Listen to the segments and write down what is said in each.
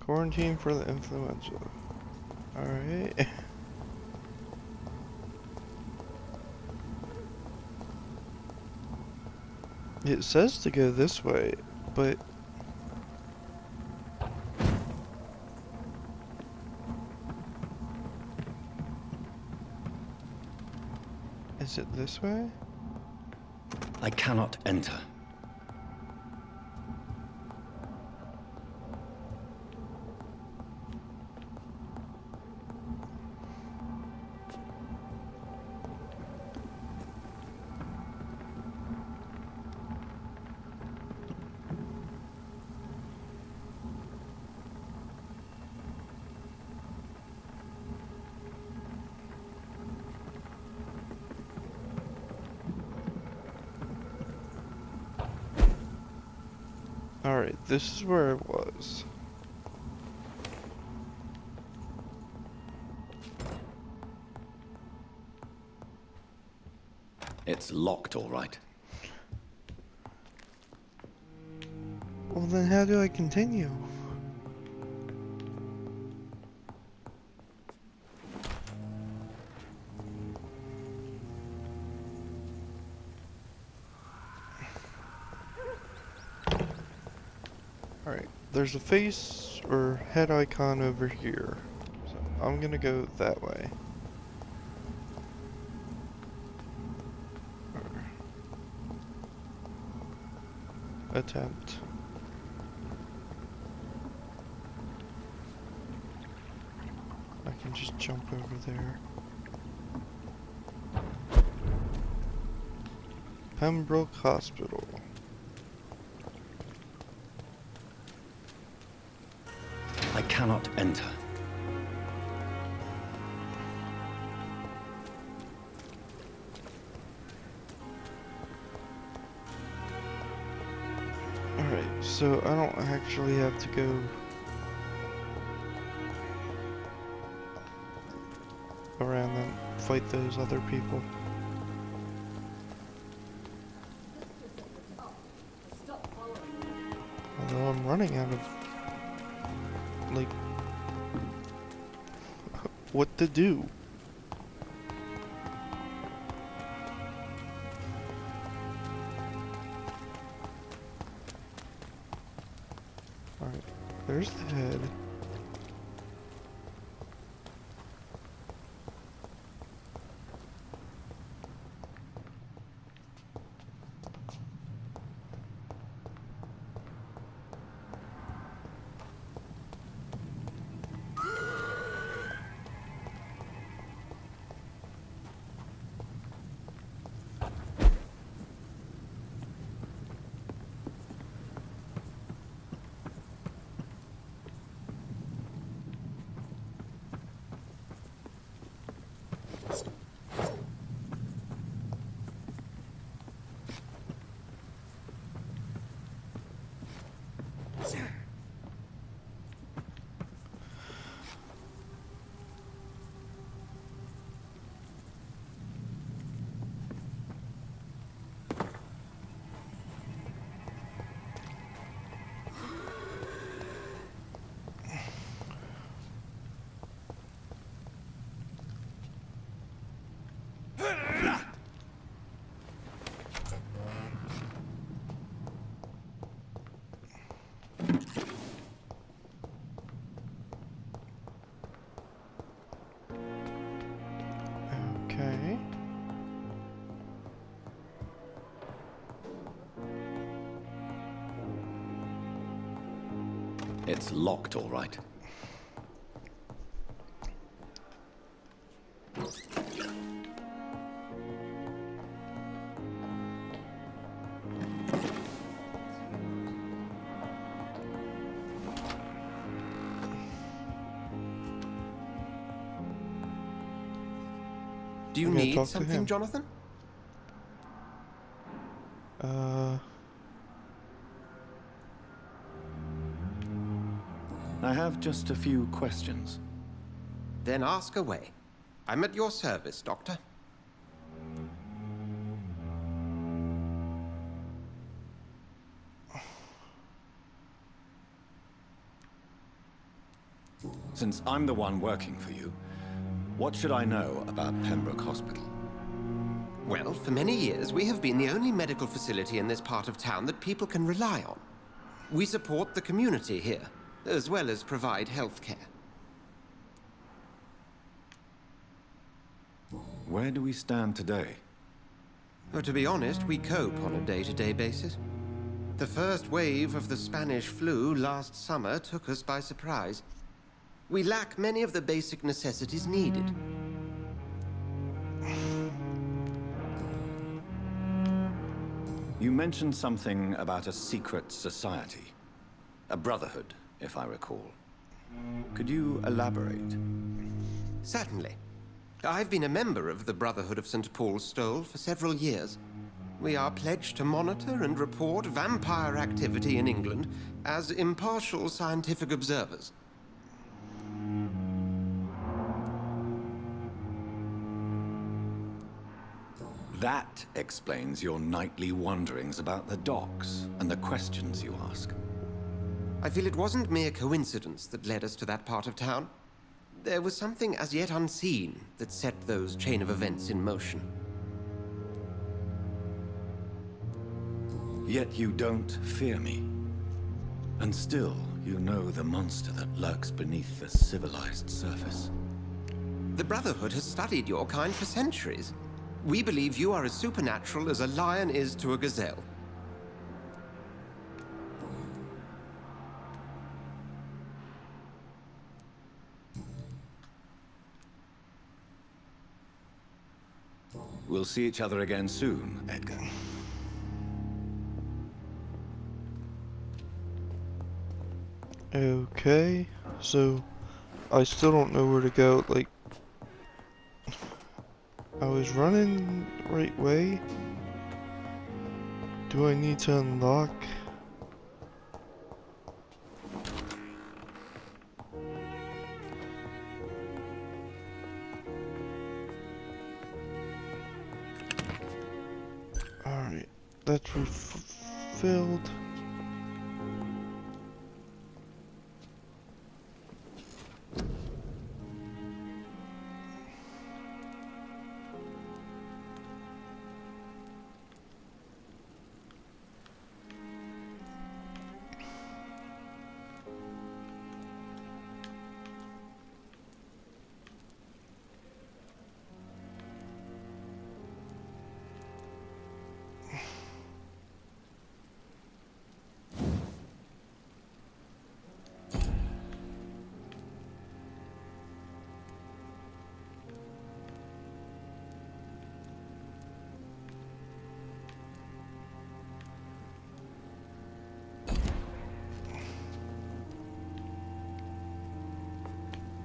Quarantine for the influenza. Alright. It says to go this way, but... Is it this way? I cannot enter. Alright, this is where it was. It's locked, all right. Well then how do I continue? Alright, there's a face or head icon over here. So I'm gonna go that way. Attempt. I can just jump over there. Pembroke Hospital. I cannot enter. Alright, so I don't actually have to go around and fight those other people. Although I'm running out of, like, what to do. Alright, there's the head. Okay. It's locked, all right. Do you I'm gonna need talk to something, him. Jonathan? I have just a few questions. Then ask away. I'm at your service, Doctor. Since I'm the one working for you, what should I know about Pembroke Hospital? Well, for many years, we have been the only medical facility in this part of town that people can rely on. We support the community here, as well as provide health care. Where do we stand today? But to be honest, we cope on a day-to-day basis. The first wave of the Spanish flu last summer took us by surprise. We lack many of the basic necessities needed. You mentioned something about a secret society. A brotherhood, if I recall. Could you elaborate? Certainly. I've been a member of the Brotherhood of St. Paul's Stole for several years. We are pledged to monitor and report vampire activity in England as impartial scientific observers. That explains your nightly wanderings about the docks and the questions you ask. I feel it wasn't mere coincidence that led us to that part of town. There was something as yet unseen that set those chain of events in motion. Yet you don't fear me. And still, you know the monster that lurks beneath the civilized surface. The Brotherhood has studied your kind for centuries. We believe you are as supernatural as a lion is to a gazelle. We'll see each other again soon, Edgar. Okay, so I still don't know where to go. Like, I was running the right way. Do I need to unlock? Alright, that's refilled.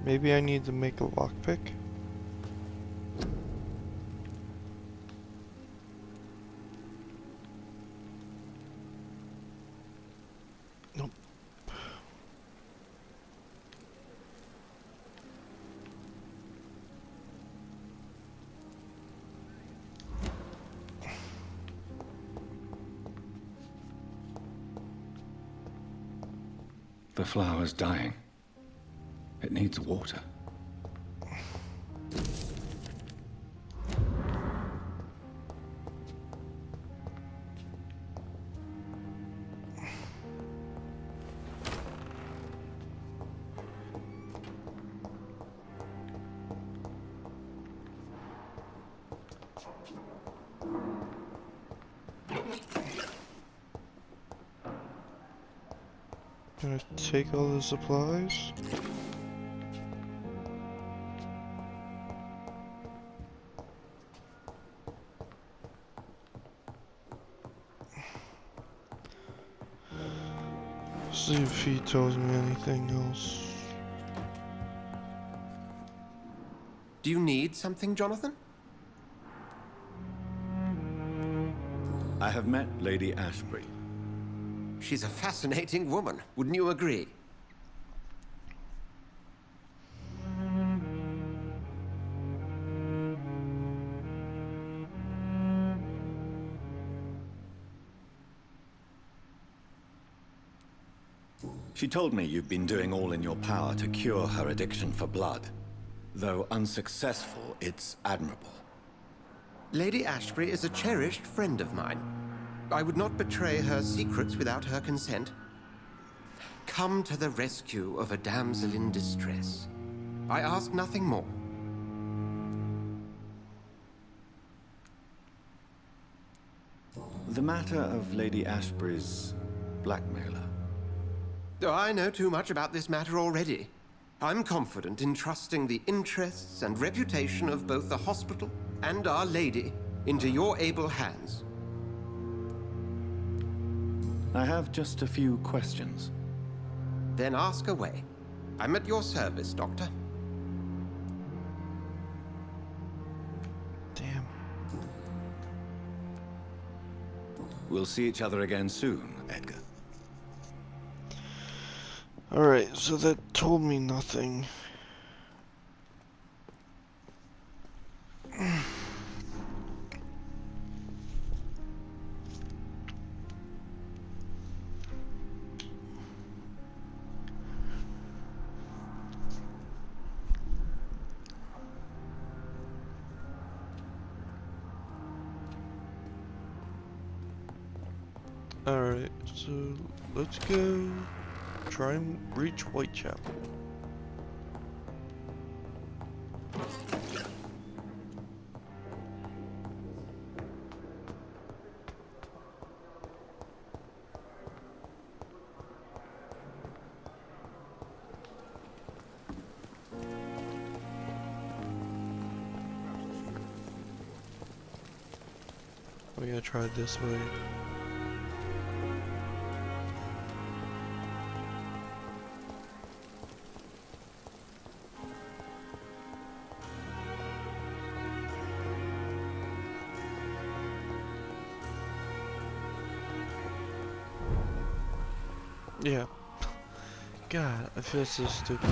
Maybe I need to make a lockpick? Nope. The flower's dying. It needs water. Gonna take all the supplies. See if he tells me anything else. Do you need something, Jonathan? I have met Lady Ashbury. She's a fascinating woman, wouldn't you agree? She told me you've been doing all in your power to cure her addiction for blood. Though unsuccessful, it's admirable. Lady Ashbury is a cherished friend of mine. I would not betray her secrets without her consent. Come to the rescue of a damsel in distress. I ask nothing more. The matter of Lady Ashbury's blackmailer. Oh, I know too much about this matter already. I'm confident in trusting the interests and reputation of both the hospital and Our Lady into your able hands. I have just a few questions. Then ask away. I'm at your service, Doctor. Damn. We'll see each other again soon, Edgar. Alright, so that told me nothing. Alright, so let's go try and reach Whitechapel. We're gonna try it this way. Yeah. God, I feel so stupid.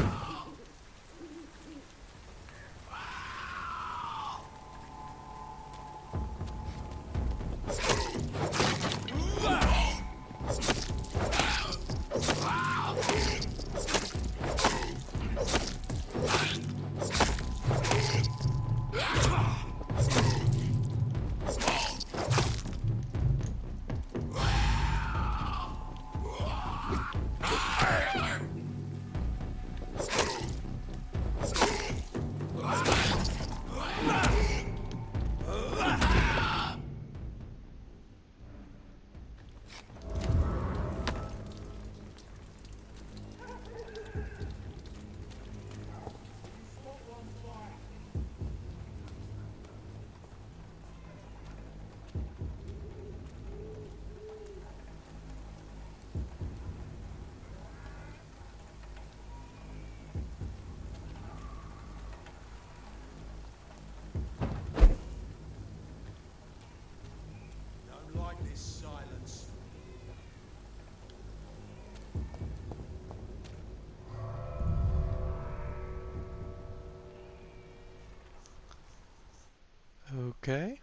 Okay.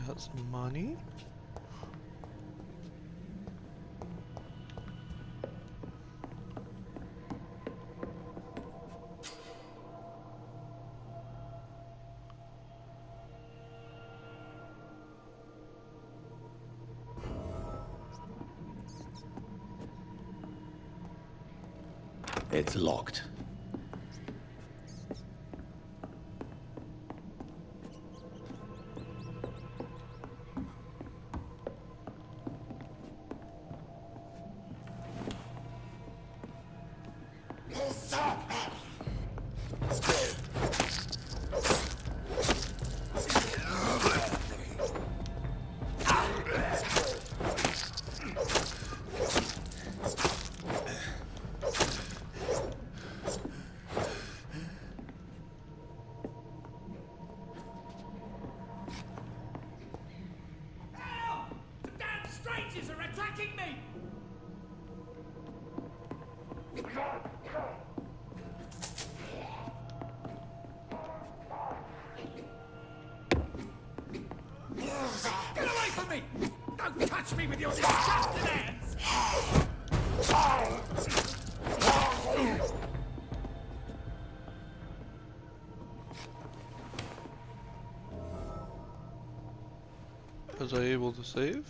Got some money. It's locked. Strangers are attacking me! Get away from me! Don't touch me with your disgusting hands! Was I able to save?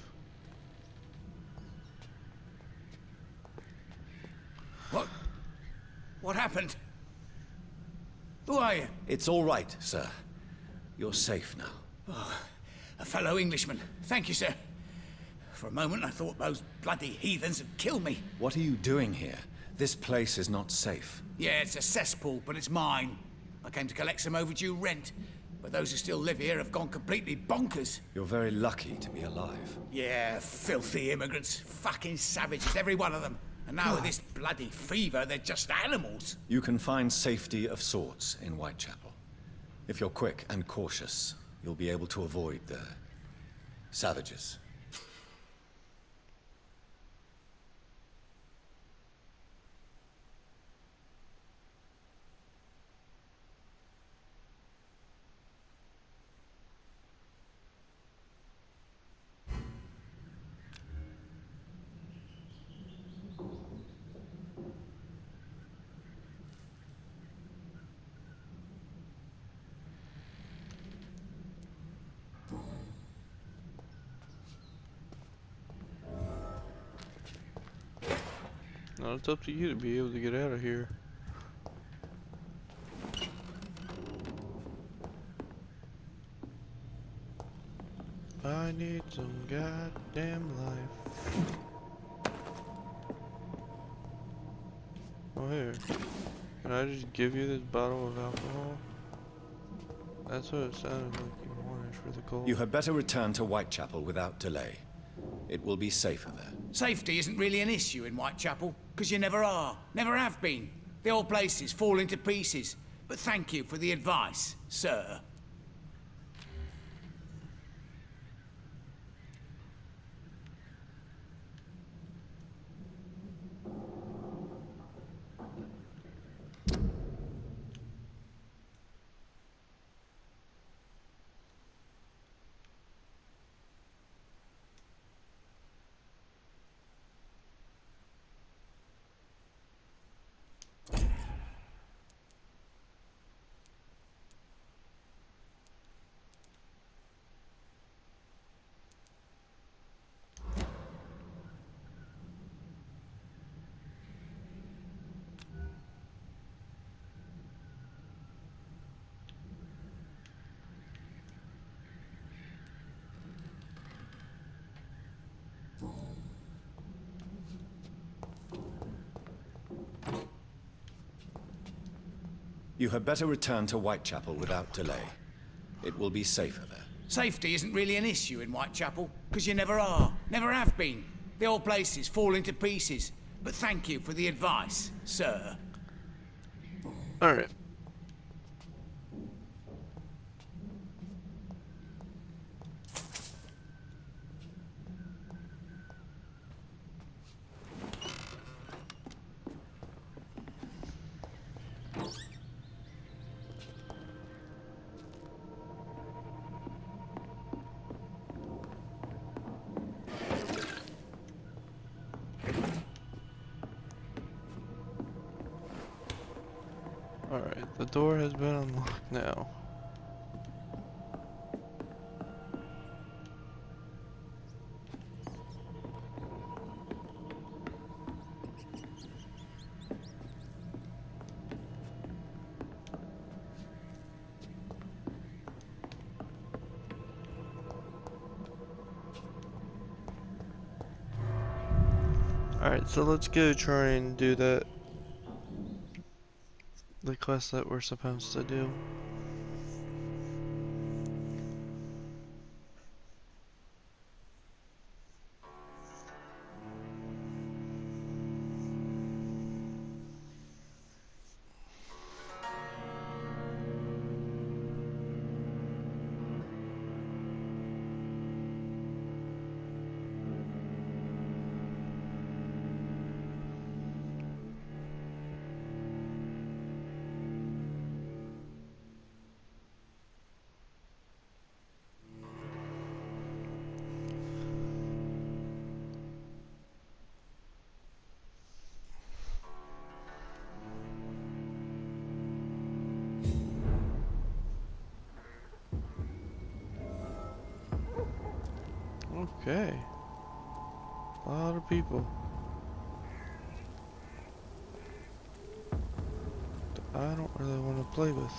What? What happened? Who are you? It's all right, sir. You're safe now. Oh, a fellow Englishman. Thank you, sir. For a moment, I thought those bloody heathens had killed me. What are you doing here? This place is not safe. Yeah, it's a cesspool, but it's mine. I came to collect some overdue rent, but those who still live here have gone completely bonkers. You're very lucky to be alive. Yeah, filthy immigrants. Fucking savages, every one of them. And now with this bloody fever, they're just animals. You can find safety of sorts in Whitechapel. If you're quick and cautious, you'll be able to avoid the savages. Now it's up to you to be able to get out of here. I need some goddamn life. Oh, here. Can I just give you this bottle of alcohol? That's what it sounded like you wanted for the cold. You had better return to Whitechapel without delay. It will be safer there. Safety isn't really an issue in Whitechapel, because you never are, never have been. The old place is falling to pieces. But thank you for the advice, sir. You had better return to Whitechapel without delay. It will be safer there. Safety isn't really an issue in Whitechapel, because you never are, never have been. The old place is falling to pieces. But thank you for the advice, sir. Alright. Alright, the door has been unlocked now. Alright, so let's go try and do that. The quest that we're supposed to do. Okay. A lot of people. I don't really want to play with.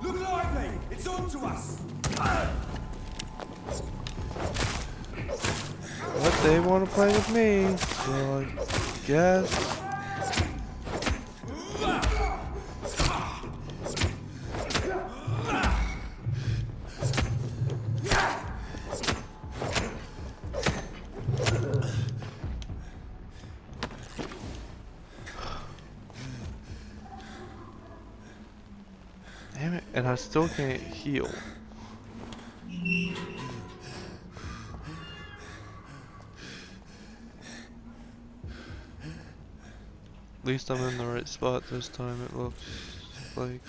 Look lively! It's on to us! But they want to play with me, so I guess. Damn it, and I still can't heal. At least I'm in the right spot this time, it looks like.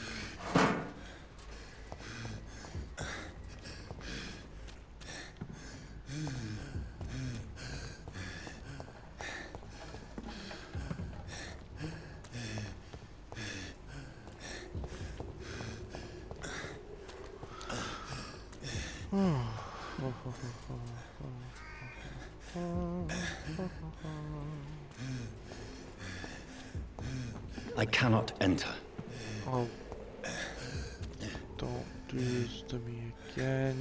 I cannot enter. Oh, don't do this to me again.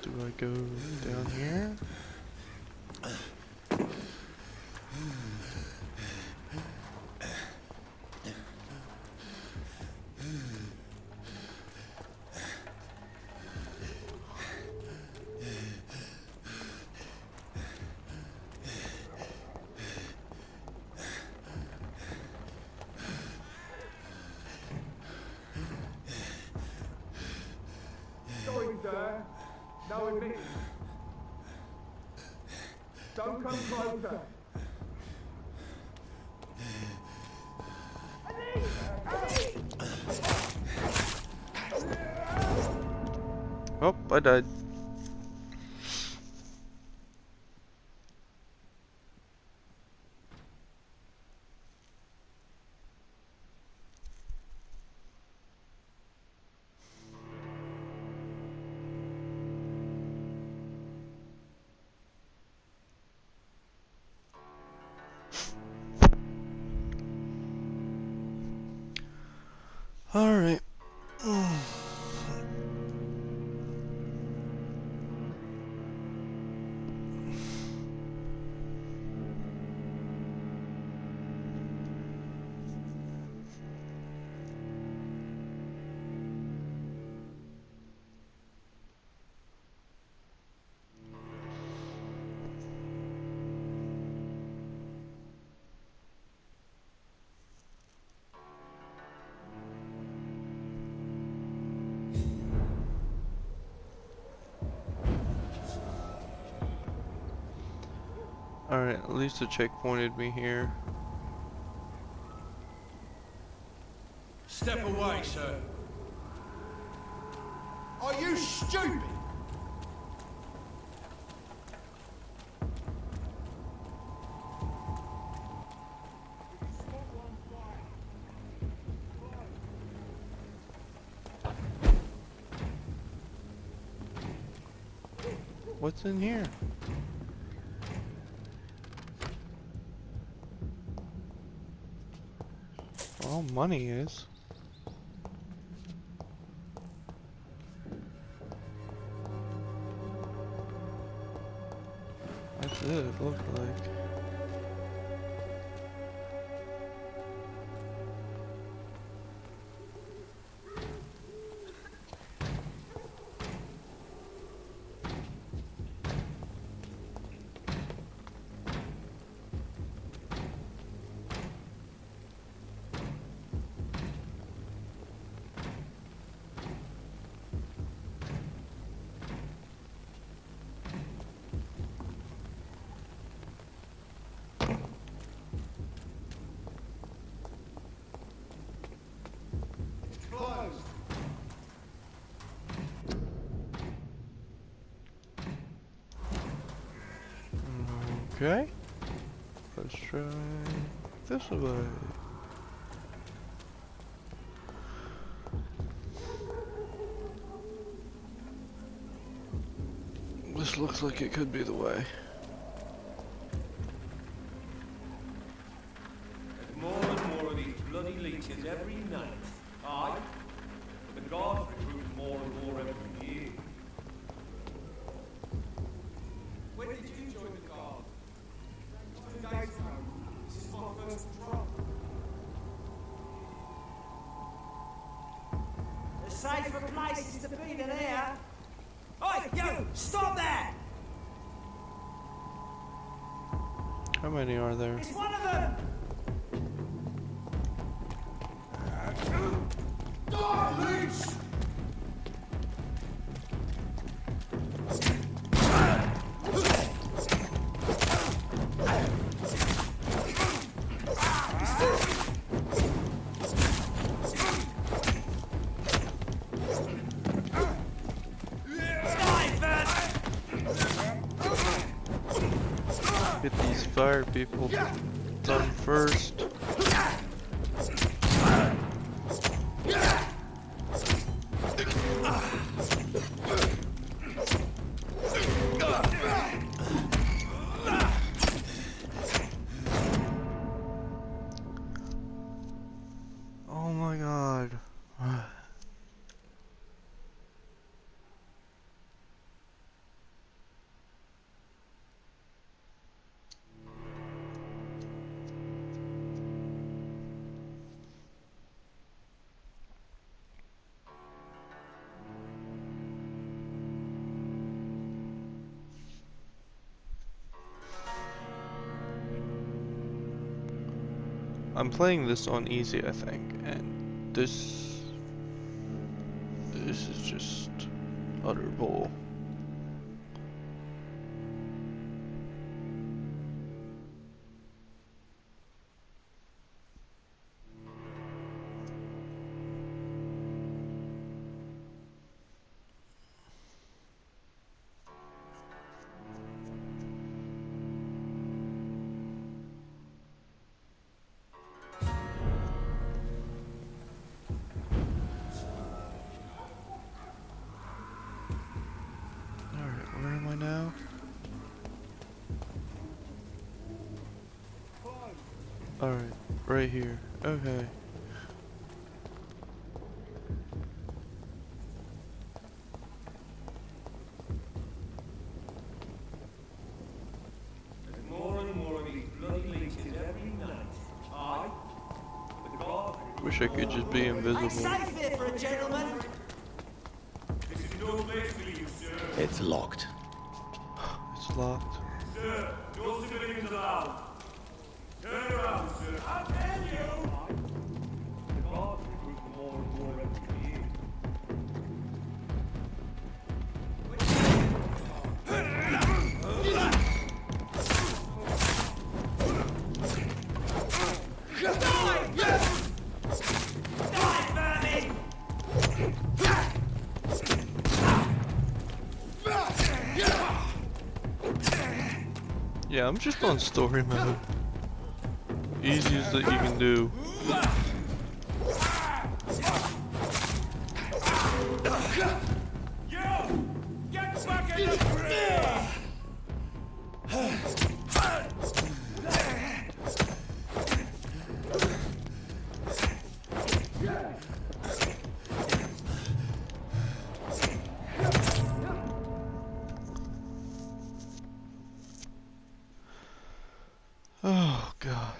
Do I go down here? Sorry, sir. No admission. Don't come closer. Oh, I died. All right. Alright, at least it checkpointed me here. Step away, sir. Are you stupid? What's in here? All money is. That's it looks like. Closed. Okay. Let's try this way. This looks like it could be the way. There's more and more of these bloody leeches every night. Aye. But the guards recruit more and more every year. When did you join the guard? 2 days ago. This is my first patrol. A safer place is to be than here. Oi, you! Stop there! How many are there? It's one of them! Die, leech! Get these fire people done first. Oh my god. I'm playing this on easy, I think, and this is just utter bull. Where am I now? Alright, right here. Okay. There's more and more of these bloody leeches every night. Aye. But the guards recruit Wish I could just be Ain't invisible. safe here for a gentleman. This is no place for you, sir. It's locked. It's locked. Sir, no civilians allowed. Turn around, sir. I'll tell you! The guards recruit more and more every year. Yeah, I'm just on story mode. Easiest that you can do. Yo! Get back in the grill! God.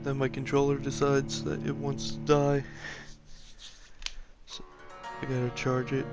Then my controller decides that it wants to die. So I gotta charge it.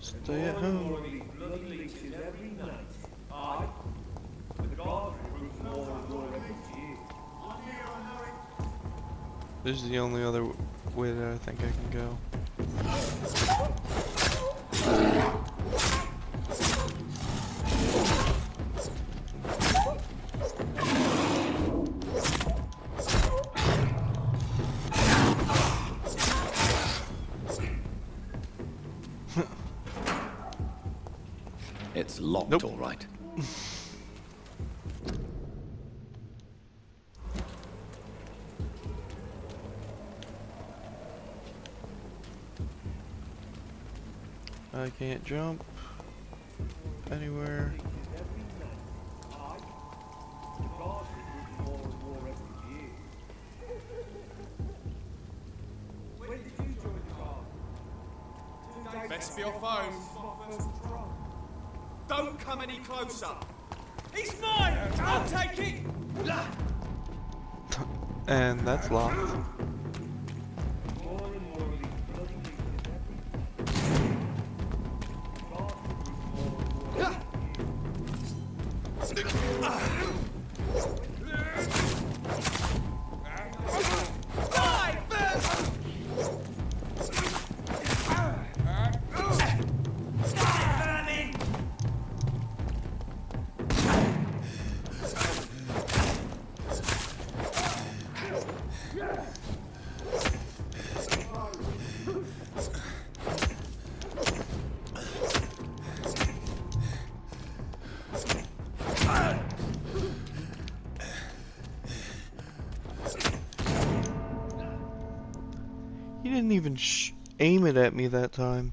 Stay at home. More of these bloody leeches every night. Aye. The guards recruit more and more every year. This is the only other way that I think I can go. It's locked, Nope. all right. I can't jump anywhere. The guards recruit more and more every year. When did you join the guard? 2 days Best be off home. This is my first patrol. Don't come any closer. He's mine! I'll take it! And that's locked. More and more of these bloody leeches every night. The guards recruit more and more every year. Die, first! He didn't even aim it at me that time.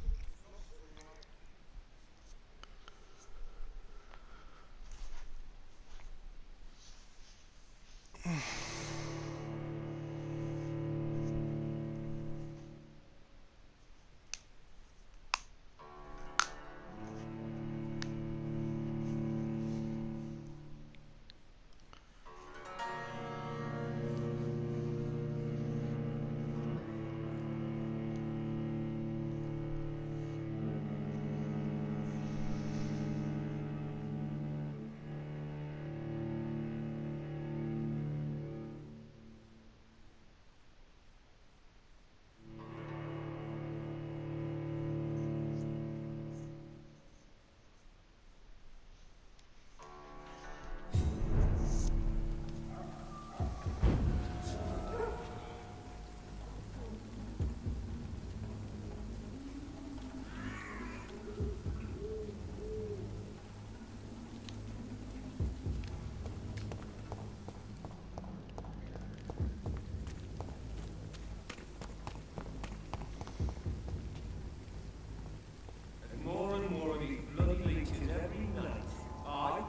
And more of these bloody leeches every night. Aye.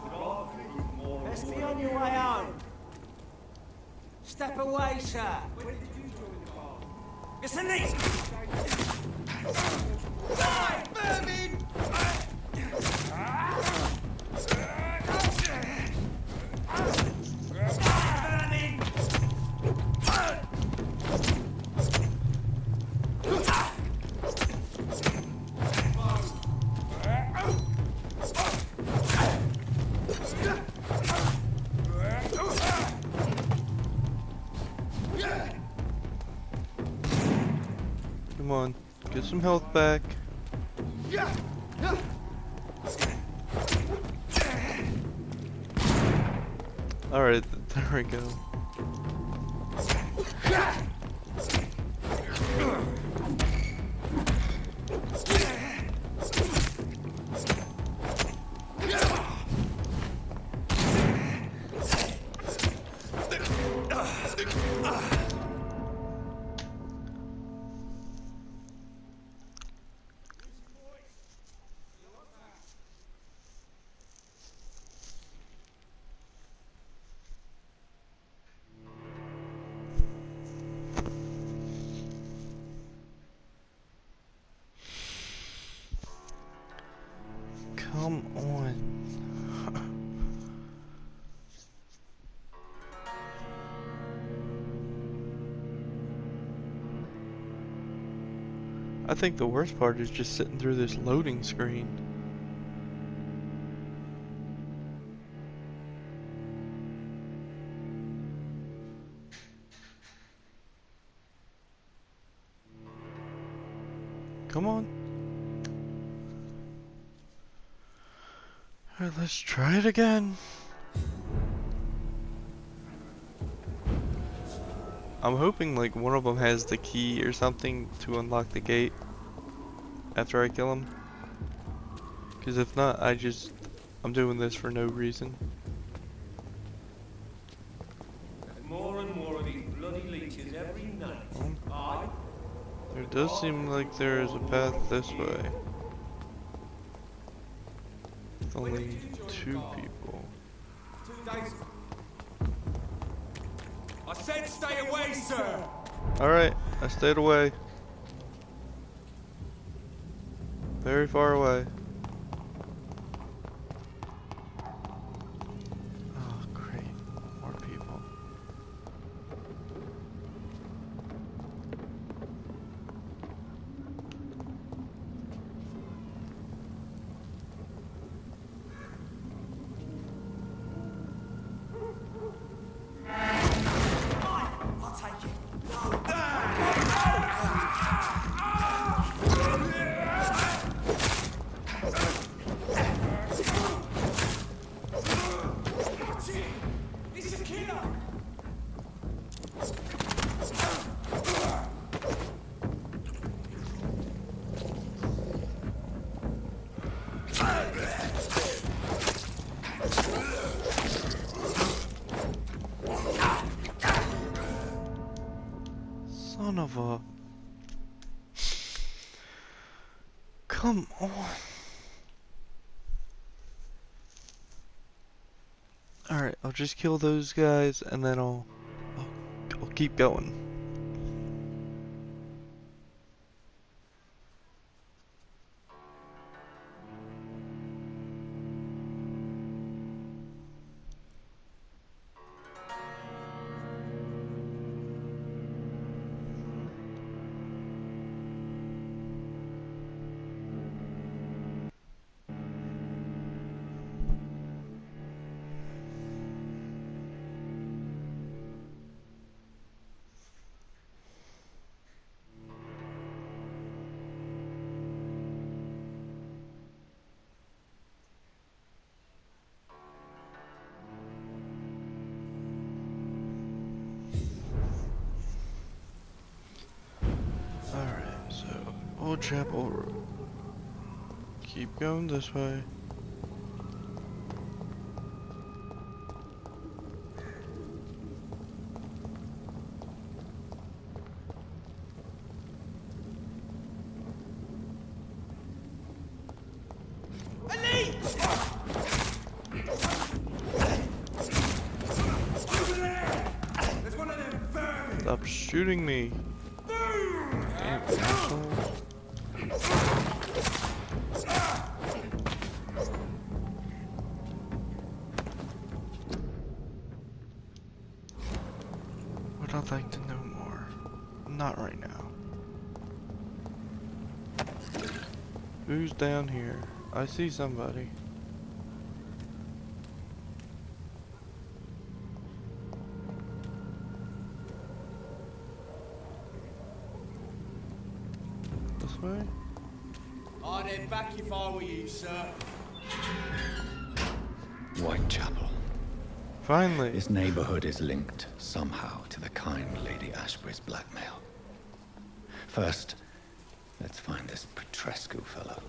The guards recruit more and Best more be every on your way home. Step away, sir. When did you join the guard? Listen, Nick. Die, vermin! Vermin! Get some health back. Alright, there we go. Come on. I think the worst part is just sitting through this loading screen. Come on. Alright, let's try it again. I'm hoping like one of them has the key or something to unlock the gate after I kill him. Because if not, I'm doing this for no reason. There's more and more of these bloody leeches every night. Aye. There does seem like there is a path this way. With only 2 people. 2 days. I said stay away, sir. Alright, I stayed away. Very far away. Oh, great. More people. I'll take it. He's a killer. Son of a... Come on. Alright, I'll just kill those guys and then I'll keep going. Alright, so Old Chapel Road. Keep going this way. There's one of them vermin. Stop shooting me. Damn assholes. Would I like to know more? Not right now. Who's down here? I see somebody. This this way? I'd head back if I were you, sir. Whitechapel. Finally. This neighborhood is linked somehow to the kind Lady Ashbury's blackmail. First, let's find this Petrescu fellow.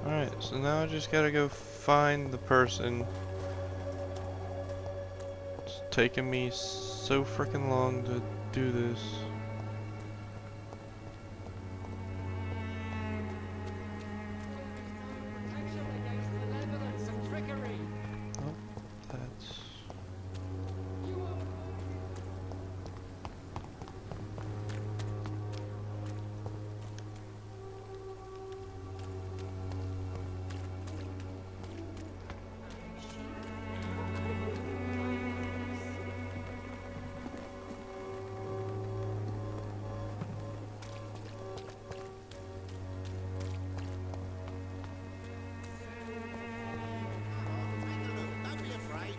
Alright, so now I just gotta go find the person. It's taking me so freaking long to do this. Oh, that's... Don't be afraid.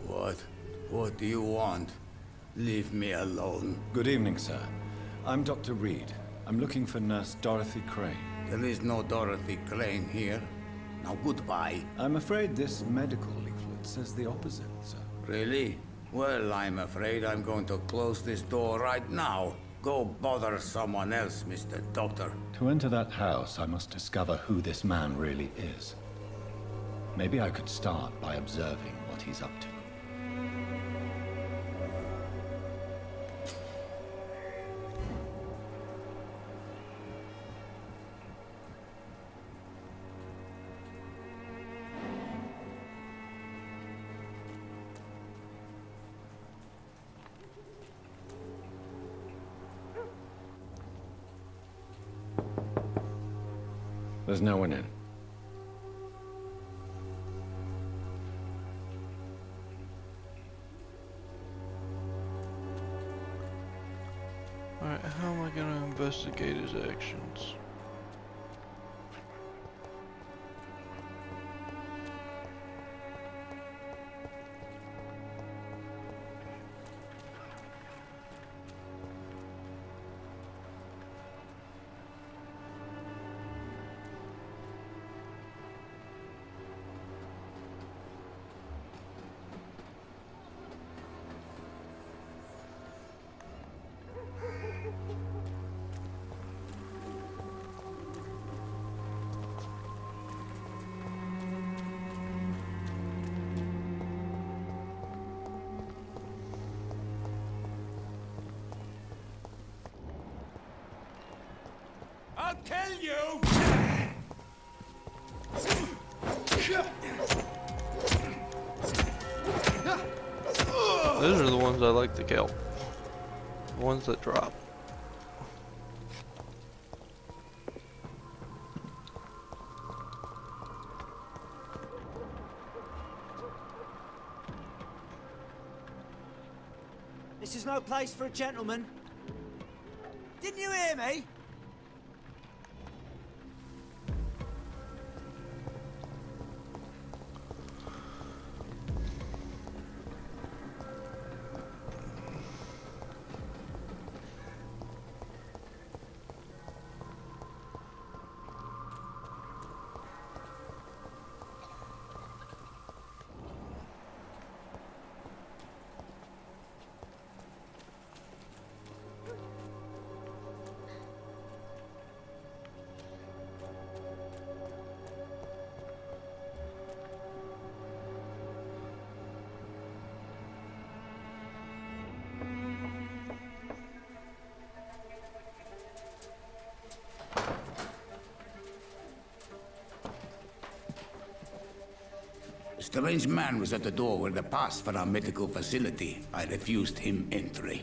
What? What do you want? Leave me alone. Good evening, sir. I'm Dr. Reed. I'm looking for Nurse Dorothy Crane. There is no Dorothy Crane here. Now goodbye. I'm afraid this medical leaflet says the opposite, sir. Really? Well, I'm afraid I'm going to close this door right now. Go bother someone else, Mr. Doctor. To enter that house, I must discover who this man really is. Maybe I could start by observing what he's up to. There's no one in. Alright, how am I gonna investigate his actions? I'll tell you! Those are the ones I like to kill. The ones that drop. This is no place for a gentleman. Didn't you hear me? A strange man was at the door with a pass for our medical facility. I refused him entry.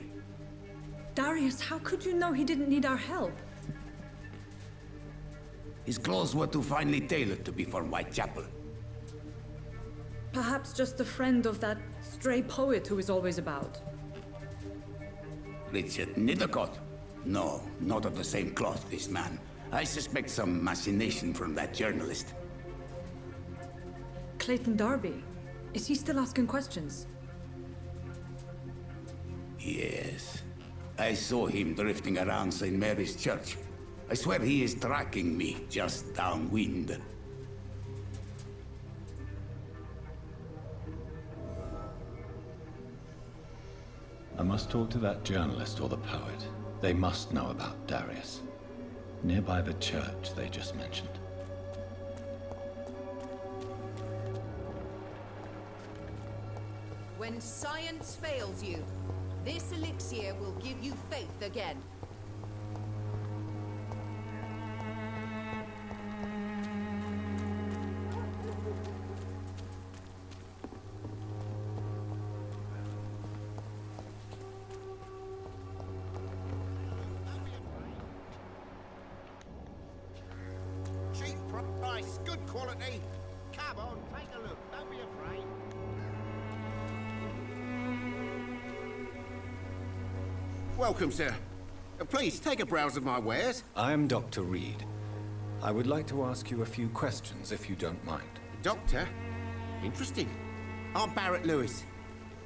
Darius, how could you know he didn't need our help? His clothes were too finely tailored to be for Whitechapel. Perhaps just a friend of that stray poet who is always about. Richard Nithercott? No, not of the same cloth, this man. I suspect some machination from that journalist. Clayton Darby. Is he still asking questions? Yes. I saw him drifting around St. Mary's Church. I swear he is tracking me just downwind. I must talk to that journalist or the poet. They must know about Darius. Nearby the church they just mentioned. When science fails you, this elixir will give you faith again. Cheap price, good quality. Come on, take a look. Don't be afraid. Welcome, sir. Please, take a browse of my wares. I am Dr. Reed. I would like to ask you a few questions, if you don't mind. Doctor? Interesting. I'm Barrett Lewis.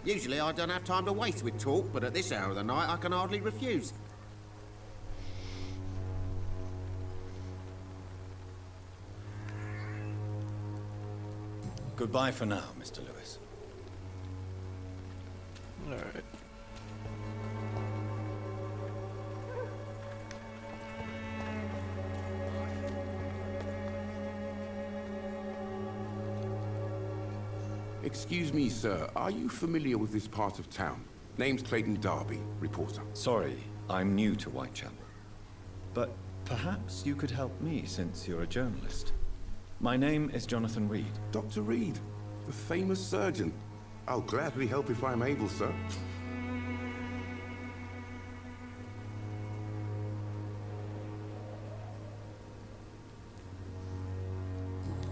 Usually I don't have time to waste with talk, but at this hour of the night I can hardly refuse. Goodbye for now, Mr. Lewis. Alright. Excuse me, sir. Are you familiar with this part of town? Name's Clayton Darby, reporter. Sorry, I'm new to Whitechapel. But perhaps you could help me since you're a journalist. My name is Jonathan Reed. Dr. Reed, the famous surgeon. I'll gladly help if I'm able, sir.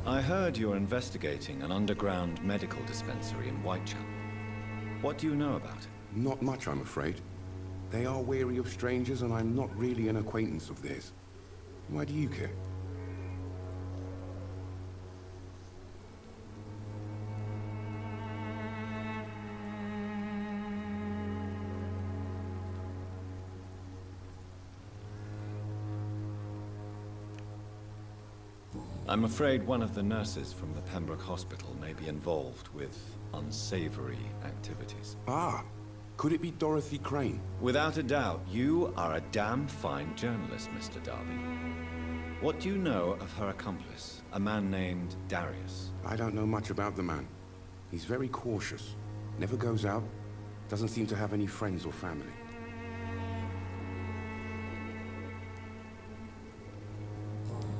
I heard you're investigating an underground medical dispensary in Whitechapel. What do you know about it? Not much, I'm afraid. They are wary of strangers, and I'm not really an acquaintance of theirs. Why do you care? I'm afraid one of the nurses from the Pembroke Hospital may be involved with unsavory activities. Ah, could it be Dorothy Crane? Without a doubt, you are a damn fine journalist, Mr. Darby. What do you know of her accomplice, a man named Darius? I don't know much about the man. He's very cautious. Never goes out. Doesn't seem to have any friends or family.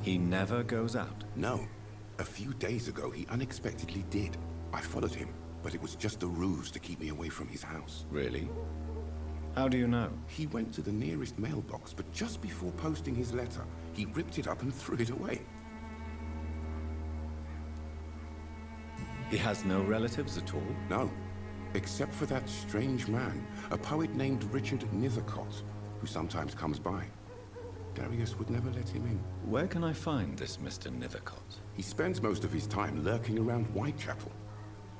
He never goes out? No. A few days ago, he unexpectedly did. I followed him, but it was just a ruse to keep me away from his house. Really? How do you know? He went to the nearest mailbox, but just before posting his letter, he ripped it up and threw it away. He has no relatives at all? No. Except for that strange man, a poet named Richard Nithercott, who sometimes comes by. Darius would never let him in. Where can I find this Mr. Nithercott? He spends most of his time lurking around Whitechapel,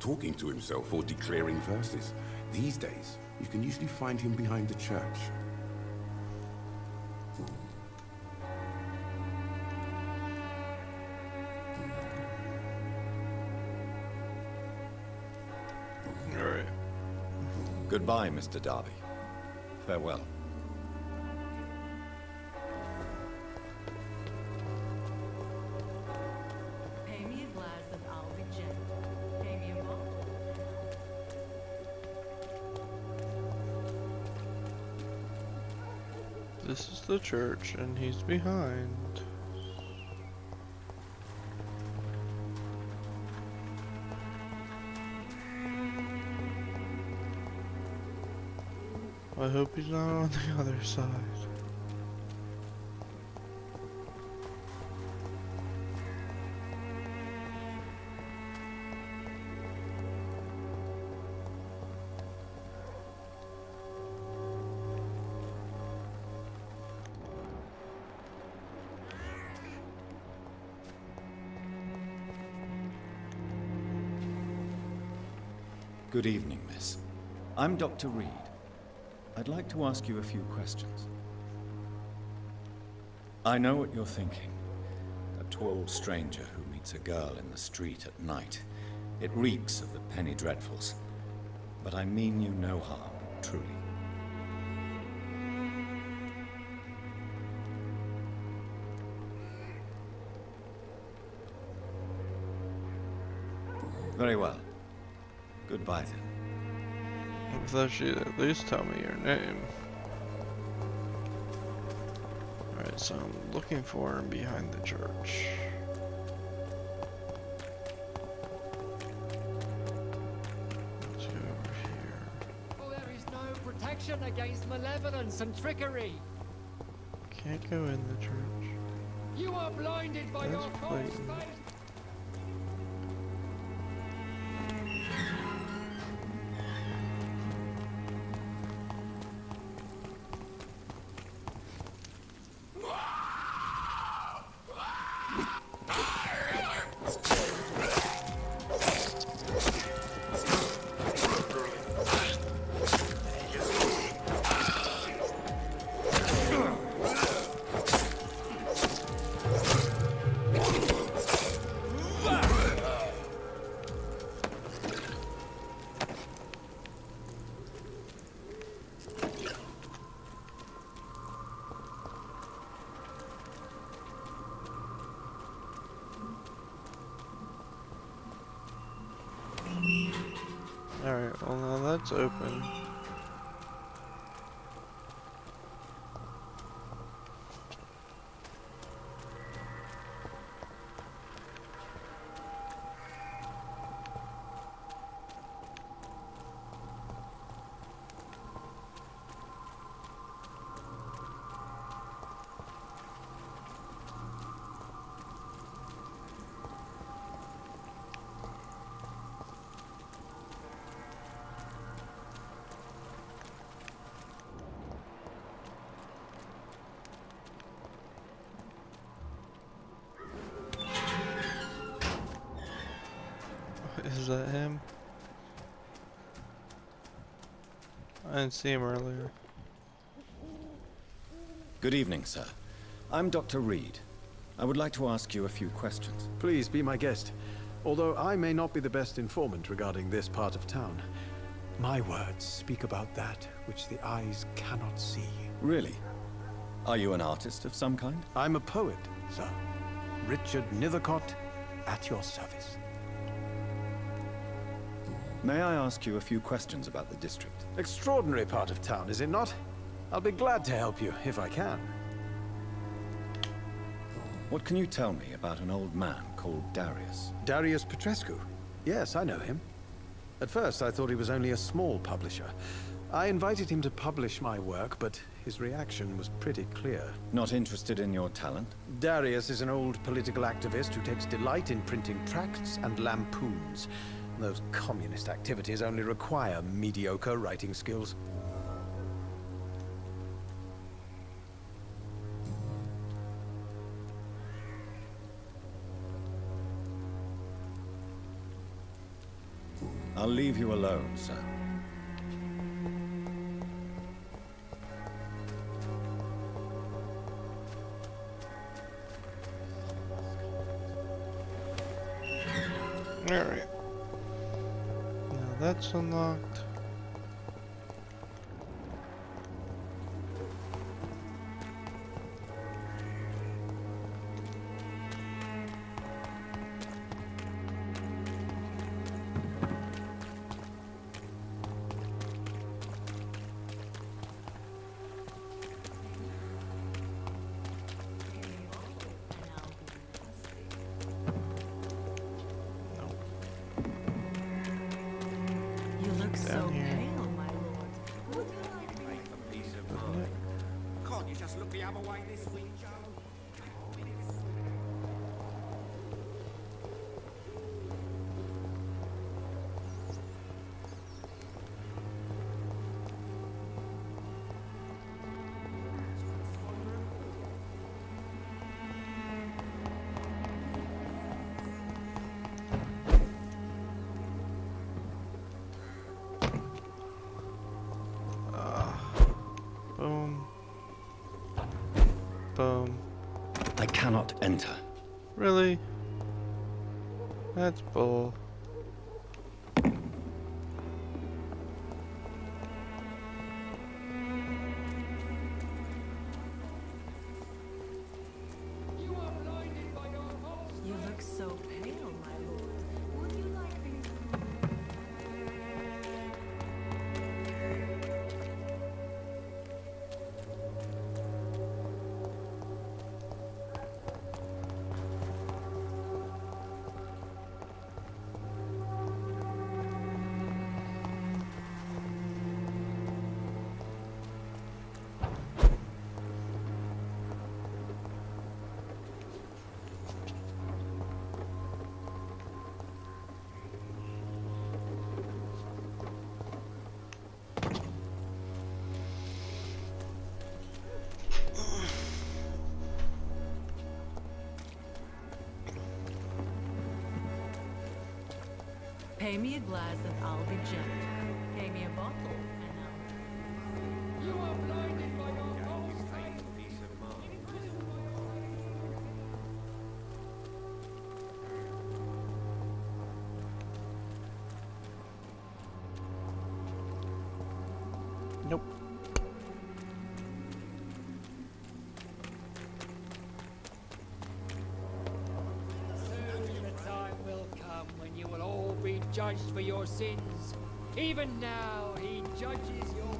talking to himself or declaring verses. These days, you can usually find him behind the church. All right. Goodbye, Mr. Darby. Farewell. Pay me a glass and I'll be gentle. Pay me a bottle. This is the church, and he's behind. I hope he's not on the other side. Good evening, miss. I'm Dr. Reed. I'd like to ask you a few questions. I know what you're thinking. A tall stranger who meets a girl in the street at night. It reeks of the penny dreadfuls. But I mean you no harm, truly. Very well. Goodbye then. I thought she'd at least tell me your name. Alright, so I'm looking for him behind the church. Let's go over here. Oh, there is no protection against malevolence and trickery. Can't go in the church. You are blinded by your false blatant. faith. Alright, well now that's open. Is that him? I didn't see him earlier. Good evening, sir. I'm Dr. Reed. I would like to ask you a few questions. Please be my guest. Although I may not be the best informant regarding this part of town, my words speak about that which the eyes cannot see. Really? Are you an artist of some kind? I'm a poet, sir. Richard Nethercott, at your service. May I ask you a few questions about the district? Extraordinary part of town, is it not? I'll be glad to help you, if I can. What can you tell me about an old man called Darius? Darius Petrescu? Yes, I know him. At first, I thought he was only a small publisher. I invited him to publish my work, but his reaction was pretty clear. Not interested in your talent? Darius is an old political activist who takes delight in printing tracts and lampoons. Those communist activities only require mediocre writing skills. I'll leave you alone, sir. Alright. Now that's unlocked. So here. pale, my lord. Would you like to make a piece of mind? Can't you just look the other way this week, Joe? Boom. I cannot enter. Really? That's bull. You look so pale, my lord. Would you like these? Pay me a glass and I'll be gentle. Pay me a bottle and I'll... You are blinded by your false faith. Nope. Soon the time will come when you will all be judged for your sins. Even now, he judges your words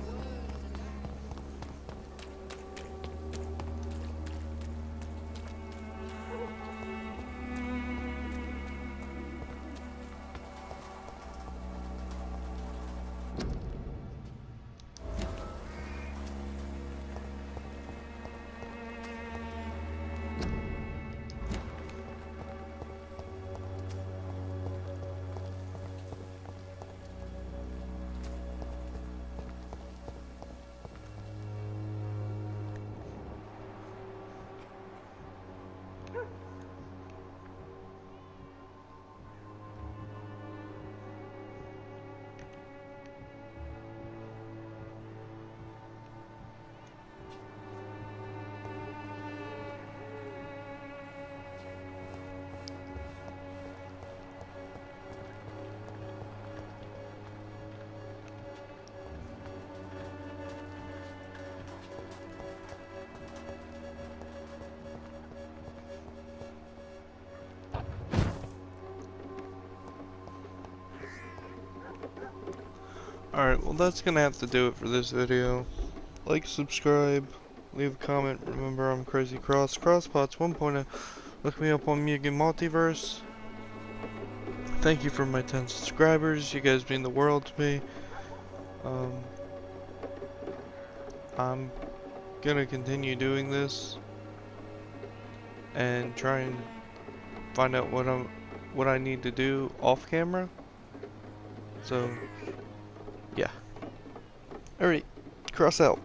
and acts. Alright, well that's gonna have to do it for this video. Like, subscribe, leave a comment. Remember, I'm Crazy Cross, Crosspots 1.0. Look me up on Mugen Multiverse. Thank you for my 10 subscribers. You guys mean the world to me. I'm gonna continue doing this and try and find out what I need to do off camera. So yeah. Alright, cross out.